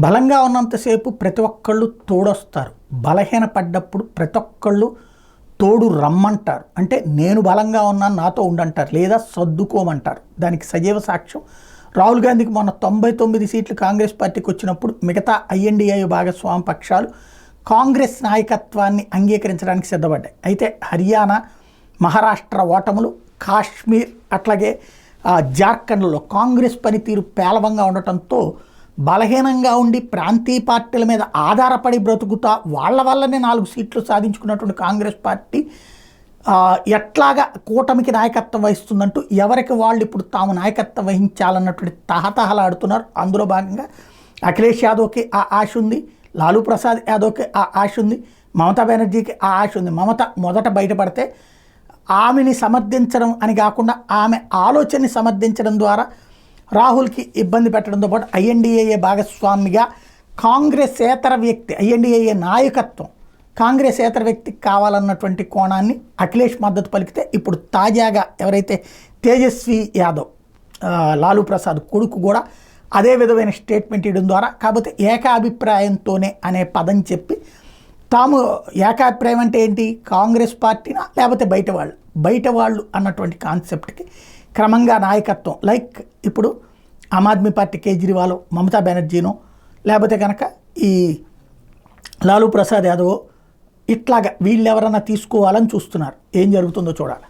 బలంగా ఉన్నంతసేపు ప్రతి ఒక్కళ్ళు తోడొస్తారు. బలహీనపడ్డప్పుడు ప్రతి ఒక్కళ్ళు తోడు రమ్మంటారు. అంటే నేను బలంగా ఉన్నాను నాతో ఉండంటారు, లేదా సర్దుకోమంటారు. దానికి సజీవ సాక్ష్యం రాహుల్ గాంధీకి మొన్న 99 సీట్లు కాంగ్రెస్ పార్టీకి వచ్చినప్పుడు మిగతా ఐఎన్డీఏ భాగస్వామి పక్షాలు కాంగ్రెస్ నాయకత్వాన్ని అంగీకరించడానికి సిద్ధపడ్డాయి. అయితే హర్యానా, మహారాష్ట్ర ఓటములు, కాశ్మీర్ అట్లాగే జార్ఖండ్లో కాంగ్రెస్ పనితీరు పేలవంగా ఉండటంతో బలహీనంగా ఉండి ప్రాంతీయ పార్టీల మీద ఆధారపడి బ్రతుకుతా వాళ్ళ వల్లనే 4 సీట్లు సాధించుకున్నటువంటి కాంగ్రెస్ పార్టీ ఎట్లాగా కూటమికి నాయకత్వం వహిస్తుందంటూ ఎవరికి వాళ్ళు ఇప్పుడు తాము నాయకత్వం వహించాలన్నటువంటి తహతహలాడుతున్నారు. అందులో భాగంగా అఖిలేష్ యాదవ్కి ఆ ఆశ ఉంది, లాలూ ప్రసాద్ యాదవ్కి ఆ ఆశ ఉంది, మమతా బెనర్జీకి ఆ ఆశ ఉంది. మమత మొదట బయటపడితే ఆమెని సమర్థించడం అని కాకుండా ఆమె ఆలోచనని సమర్థించడం ద్వారా రాహుల్కి ఇబ్బంది పెట్టడంతో పాటు ఐఎన్డీఏ భాగస్వామిగా కాంగ్రెసేతర వ్యక్తి, ఐఎన్డీఏ నాయకత్వం కాంగ్రెసేతర వ్యక్తికి కావాలన్నటువంటి కోణాన్ని అఖిలేష్ మద్దతు పలికితే, ఇప్పుడు తాజాగా ఎవరైతే తేజస్వి యాదవ్ లాలూ ప్రసాద్ కొడుకు కూడా అదే విధమైన స్టేట్మెంట్ ఇవ్వడం ద్వారా, కాకపోతే ఏకాభిప్రాయంతోనే అనే పదం చెప్పి తాము ఏకాభిప్రాయం అంటే ఏంటి, కాంగ్రెస్ పార్టీనా లేకపోతే బయట వాళ్ళు అన్నటువంటి కాన్సెప్ట్కి క్రమంగా నాయకత్వం లైక్ ఇప్పుడు ఆమ్ ఆద్మీ పార్టీ కేజ్రీవాల్, మమతా బెనర్జీనో లేకపోతే కనుక ఈ లాలూ ప్రసాద్ యాదవ్ ఇట్లాగా వీళ్ళు ఎవరన్నా తీసుకోవాలని చూస్తున్నారు. ఏం జరుగుతుందో చూడాలి.